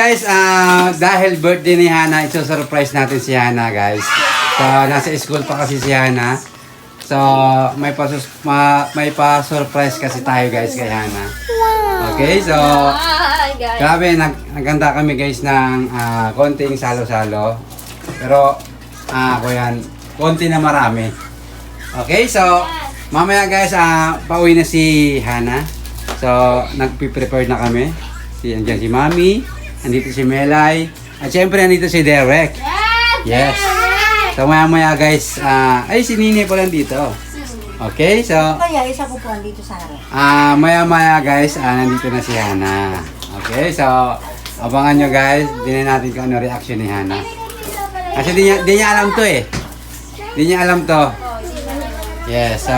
guys, dahil birthday ni Hana, ito-surprise natin si Hana guys. So, nasa school pa kasi si Hana. So, may pa-surprise kasi tayo guys kay Hana. Okay, so, grabe, naghanda kami guys ng konting salo-salo. Pero, ako yan, konti na marami. Okay, so, mamaya guys, pauwi na si Hana. So, nagpi-prepare na kami. Andyan si Mami, andito si Melay, at syempre andito si Derek. Yes! So maya guys, ay si Nini po lang dito. Okay, so Kaya isa ko po andito sa harap. maya guys, nandito na si Hana. Okay, so abangan nyo guys, din natin kung ano reaction ni Hana. Kasi di niya alam to eh. Di niya alam to. Yes, so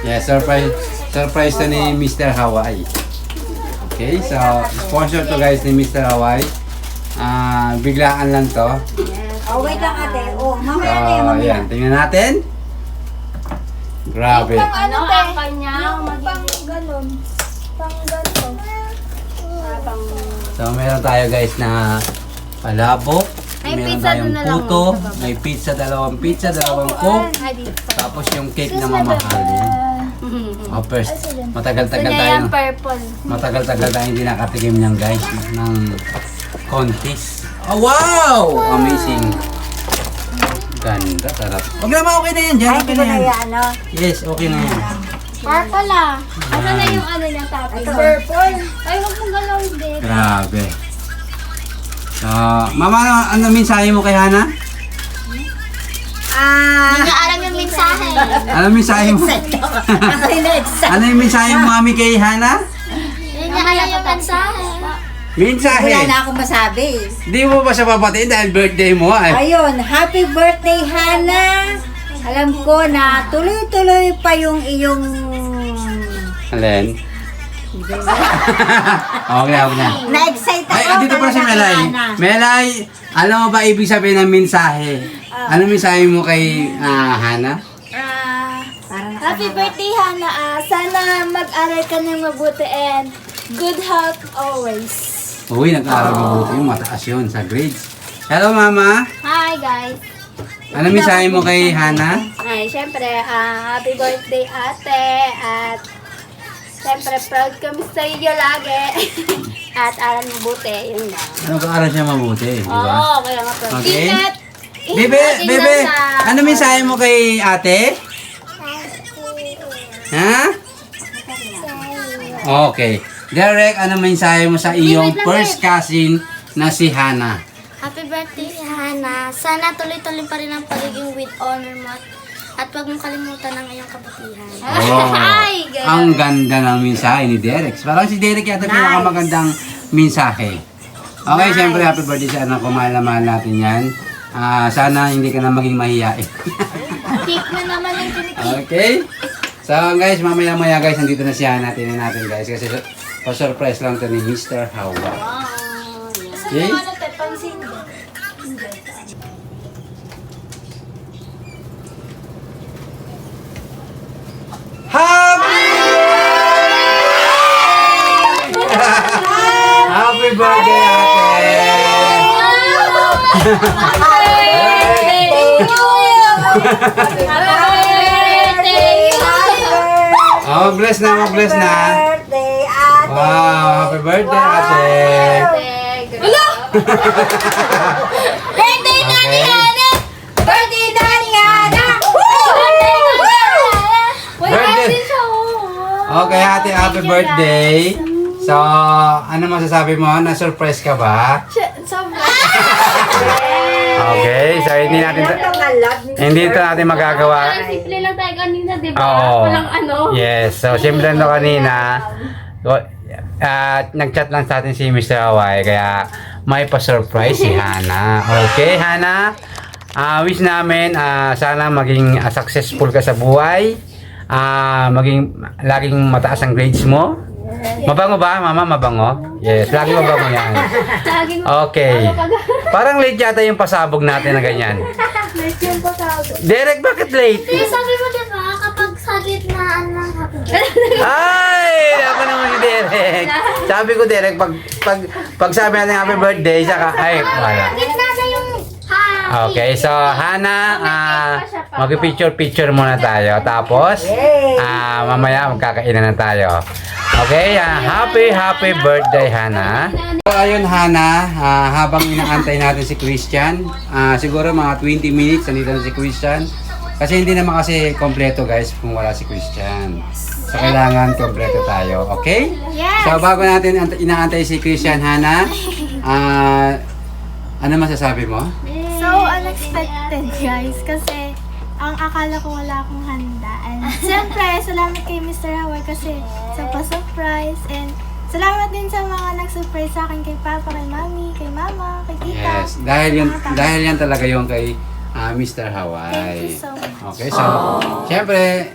yes, surprise to ni Mr. Hawaii. Okay, so sponsor to guys ni Mr. Hawaii. Biglaan lang to. Oh, wait lang ate. Oh, mamaya na So, mamaya. yan, tingnan natin. Grabe. Ano ang kanya? Pang ganon. Pang ganon. So, meron tayo guys na palabok. May Meron pizza tayong doon na lang, puto. sa baba. May pizza, dalawang coke. Tapos yung cake na mamahalin. Oh, first, matagal-tagal tayo. Yung purple. Matagal-tagal tayo hindi nakatikim niyan guys ng contest. Oh, wow! Amazing. Ganda, sarap. Huwag naman, okay na yan. Diyan, Ay, okay hindi ko na na yan. yan, ano. Yes, okay na yan. Purple ah. Ano na yung ano niya topping? Purple. Ay, huwag mong galawin din. Grabe. So, mama, ano mensahe mo kay Hana? Hindi niya alam yung mensahe. Ano mensahe mo? Ako in-excited. Ano yung mensahe mo, mami, kay Hana? Hindi niya alam yung mensahe. Mensahe. Wala na akong masabi. Di mo ba siya papatiin dahil birthday mo? Ay, Ayun, happy birthday, Hana. Alam ko na tuloy-tuloy pa yung iyong... Alin? Okay, okay na. Na-excite ako. Ay, dito pala si talaga, Melay. Hana. Melay, alam mo ba ibig sabihin ng mensahe? Ano mensahe mo kay Hana? Parang Happy birthday, Hana. Sana mag-aral ka ng mabuti and good health always. Uy, nag-aaral mabuti yung mataas yun sa grades. Hello, Mama. Hi guys. Ano mensahe mo kay Hana? Ay, syempre, happy birthday, ate. At syempre, proud kami sa iyo lagi. At aral mabuti, yun lang. Ano ka-aaral siya mabuti, di ba? Oo, kaya nga proud. Okay. Ingat! Bebe, Ingat bebe, sa- ano mensahe mo kay ate? Ha? Okay. Derek, ano mensahe mo sa iyong first cousin na si Hana? Happy birthday, Hana. Sana tuloy-tuloy pa rin ang pagiging with honor mo at huwag mong kalimutan ang iyong kabutihan. Oh, Ay, ganun. ang ganda ng mensahe ni Derek. Parang si Derek yata pinakamagandang mensahe. Okay, siyempre happy birthday sa anak ko. Mahal na mahal natin yan. Sana hindi ka na maging mahihain. Cake na naman yung tinikip. Okay? So guys, mamaya-maya guys, nandito na si Hana. Tingnan natin guys. Kasi pa-surprise lang to ni Mr. Hawa. Okay? Ano tayo, pansin mo? Happy! Happy birthday, ate! Oh, bless na, bless na. Birthday, ate. Wow, happy birthday, ate. Birthday na ni Okay. Hana! Birthday, Nani, Hana. Birthday. Okay, ate, happy birthday. So, ano masasabi mo? Na-surprise ka ba? Sobra. Okay, so hindi ito natin magagawa. Simple lang tayo kanina, di ba? Oo. Walang ano. Yes, so simple lang to kanina. Nag-chat lang sa atin si Mr. Hawaii, kaya may pa-surprise si Hana. Okay, Hana? Wish namin sana maging successful ka sa buhay. Maging laging mataas ang grades mo. Mabango ba, Mama? Mabango? Yes, laging mabango yan. Laging Okay. Parang late yata yung pasabog natin na ganyan. Yung pasabog. Derek, bakit late? sabi mo diba, kapag sa gitnaan ng happy Ay! Ako naman si Derek. Sabi ko direct, pag sabi natin happy birthday, saka, ay, wala. Gitna na yung Okay, so Hana, mag-picture muna tayo. Tapos, mamaya magkakainan na tayo. Okay, happy birthday, Hana. So, ayun, Hana, habang inaantay natin si Christian, siguro mga 20 minutes, nandito na si Christian. Kasi hindi naman kasi kompleto, guys, kung wala si Christian. So, kailangan kompleto tayo, okay? So, bago natin inaantay si Christian, Hana, ano masasabi mo? So unexpected guys kasi ang akala ko wala akong handa. And siyempre, salamat kay Mr. Howard kasi sa pa-surprise. And salamat din sa mga nag-surprise sa akin kay Papa, kay Mami, kay Mama, kay Tita. Yes, dahil yan talaga yung kay Mr. Hawaii. Thank you so much. Okay, so, syempre,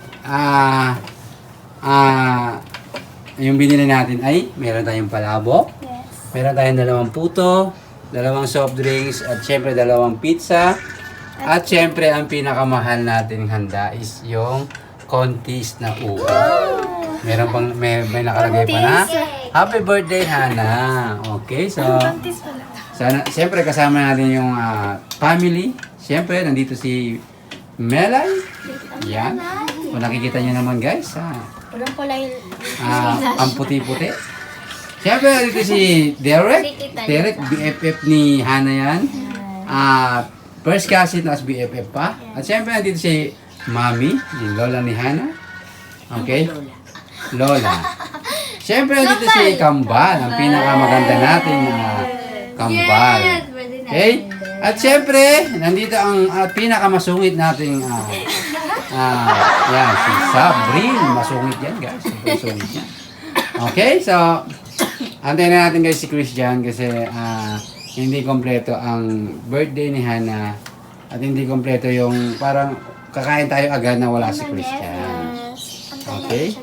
yung binili natin ay meron tayong palabok, Yes. meron tayong 2 puto, 2 soft drinks, at syempre 2 pizza. At syempre, ang pinakamahal nating handa is yung kontis na uwi. Meron pang, may nakalagay pa na, happy birthday, Hana. Okay, so, Buntis pala. sana, syempre kasama natin yung family. Syempre, nandito si Melay. Yan. Kung nakikita niyo naman guys, pulang-pula yung ang puti-puti. Syempre, nandito si Derek. Derek, BFF ni Hana yan. First cousin as BFF pa. At syempre, nandito si Mami, yung lola ni Hana. Okay? Lola. Syempre, nandito si Kambal, ang pinakamaganda natin Kambal. Okay? At syempre, nandito ang pinakamasungit nating yan, si Sabrine. Masungit yan, guys. Sobrang sungit yan. Okay, so, antayin na natin guys si Christian kasi hindi kompleto ang birthday ni Hana at hindi kompleto yung parang kakain tayo agad na wala si Christian. Okay?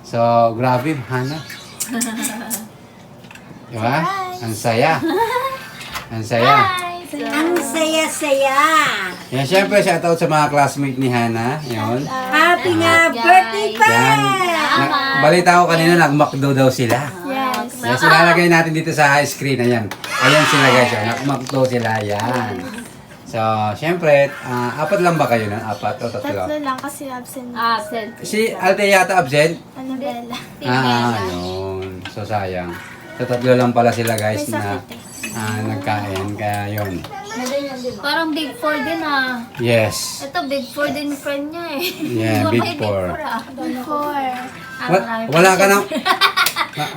So, grabe, Hana. Diba? Ang saya. Ang saya. Ang saya-saya. Yan, syempre, shoutout sa mga classmate ni Hana. Yun. Happy na birthday pa! Yan. Balita ko kanina, nag-McDo daw sila. Yes. Yan, silalagay natin dito sa screen. Ayan. Ayan sila guys. Nag-McDo sila. Yan. So, syempre, 4 lang ba kayo nun? 4 o 3? Tatlo lang kasi absent. Absent. Si Alte yata absent? Annabella. Yun. So, sayang. So, 3 lang pala sila guys May na sakit nagkain. Kaya yun. Parang big 4 din Yes. Ito, big 4 din friend niya eh. Yeah, Di ba big may 4. Four. Wala ka na?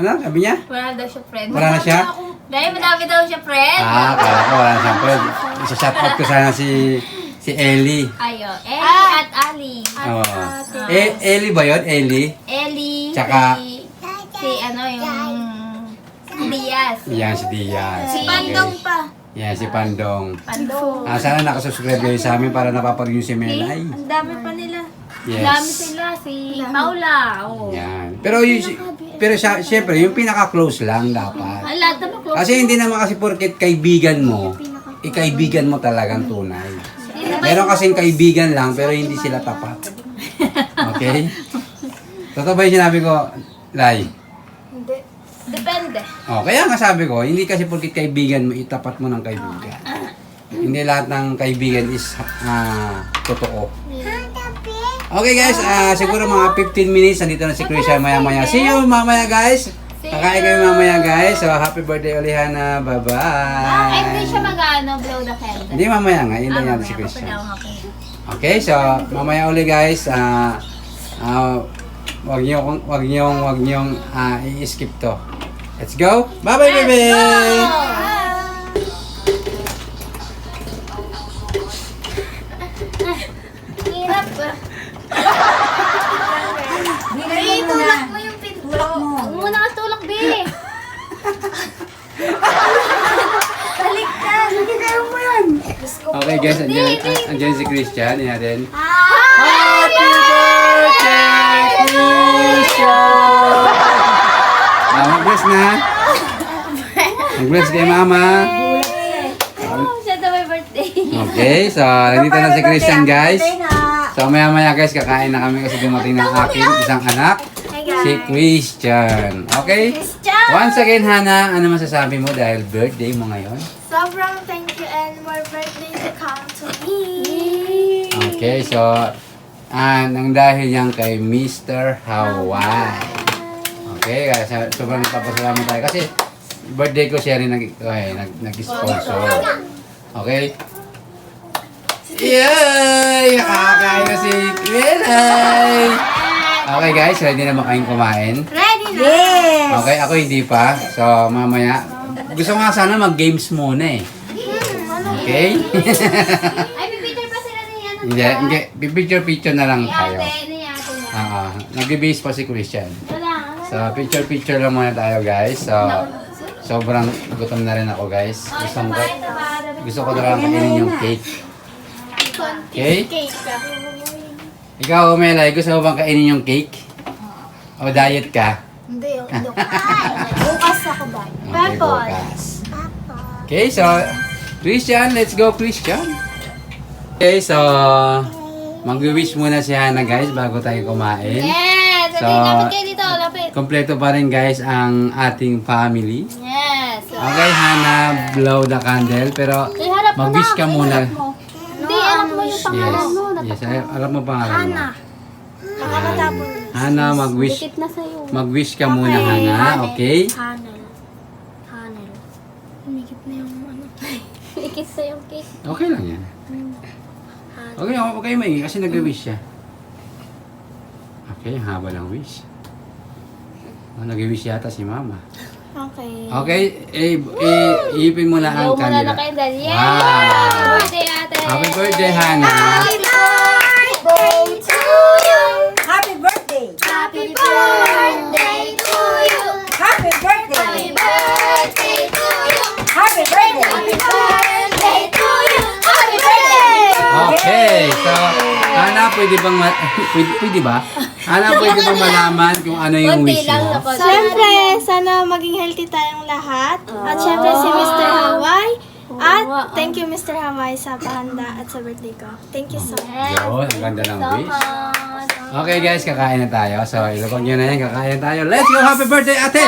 Ano? Sabi niya? Wala daw siya friend. Wala na siya? Dahil madami daw siya friend. Kala ko wala siyang friend. Isa-shout out ko sana si Ellie. Ayo, Ellie at Ali. Oo. Ellie ba yun? Ellie? Ellie, Tsaka- si ano yung Diaz. Yan, si Diaz. Si Pandong pa. Yan, si Pandong. Pando. Sana nakasubscribe kayo sa amin para napapag-view si Melay. Ang dami pa nila. Dami Yes. sila, si Paula. Oh. Yan. Pero syempre, yung pinaka-close lang dapat. Ang lahat naman close. Kasi hindi naman kasi porket kaibigan mo, kaibigan mo talagang tunay. Meron kasing kaibigan lang, pero hindi sila tapat. Okay? Totoo ba yung sinabi ko, Lai? Depende. Kaya nga sabi ko, hindi kasi porket kaibigan mo, itapat mo ng kaibigan. Hindi lahat ng kaibigan is totoo. Okay guys, siguro mga 15 minutes, nandito na si Christian maya-maya. See you mamaya guys. Kakain kayo mamaya guys. So happy birthday ulit Hana. Bye-bye. Ay, hindi siya mag-ano, blow the candle. Hindi mamaya nga, yun lang natin si Christian. Okay, so mamaya ulit guys. Wag niyong i-skip to. Let's go. Bye-bye baby. Hirap ba? Ay, tulak mo yung pinto. Huwag mo na tulak, be. Okay guys, andyan si Christian. Yan natin. Happy birthday, Christian! Mag-bless na. Mag-bless kay mama. Siya daw may birthday. Okay, so nandito na si Christian guys. So maya-maya guys, kakain na kami kasi dumating ng aking isang anak. Si Christian. Okay? Christian! Once again, Hana, ano masasabi mo dahil birthday mo ngayon? Sobrang thank you and more birthdays to come to me. Okay, so, nang dahil yan kay Mr. Hawaii. Okay, kaya sobrang papasalamat tayo. Kasi, birthday ko siya rin nag-sponsor. Okay? Yay! Nakakain na si Kwelay! Okay guys, ready na ba kayong kumain? Ready na! Yes! Okay, ako hindi pa. So, mamaya. Gusto ko nga sana mag-games muna eh. Okay? Ay, pipicture pa sila ni ano. Hindi. Picture-picture na lang tayo. Ni ate niya. Nag-base pa si Christian. Wala. So, picture-picture lang muna tayo guys. So, sobrang gutom na rin ako guys. Gusto ko na lang kainin yung cake. Okay? Cake ka. Ikaw, Melay, gusto mo bang kainin yung cake? O diet ka? Hindi, hindi ko. Bukas ako ba? Okay, bukas. Okay, so, Christian, let's go, Christian. Okay, so, mag-wish muna si Hana, guys, bago tayo kumain. Yes! So, Lapit kayo dito, lapit. kompleto pa rin, guys, ang ating family. Yes. Okay, Hana, blow the candle, pero Iharap mo mag-wish na, ka muna. iharap mo. Hindi, alam mo yung pangalan mo. Yes, alam mo pangalan mo. Makamatapon. Hana, mag-wish. Dikit na sa'yo. Mag-wish ka muna, Hana, okay? Hanel. Hanel. Umikip na yung ano. Dikit sa yung cake. Okay lang yan. Okay, okay maingay kasi nag-wish siya. Okay, haba ng wish. Nag-wish yata si Mama. Okay. Okay, iipin mo na ang Blow mo na na kanila. kayo dahil. Yes! Wow! Birthday ate! Happy birthday, Hana! Birthday to you! Happy birthday! Happy birthday to you! Happy birthday! Birthday to you! Happy birthday! Birthday to you! Happy birthday! Okay, so, Hana, pwede bang pwede ba? Hana, pwede bang malaman kung ano yung Konti wish lang mo? na konti. Siyempre, sana maging healthy tayong lahat. At siyempre si Mr. Hawaii. At thank you Mr. Hawaii sa pahanda at sa birthday ko. Thank you so much. Yun, ang ganda ng wish. Okay guys, kakain na tayo. So, ilapag nyo na yan, kakain na tayo. Let's go! Happy birthday, ate!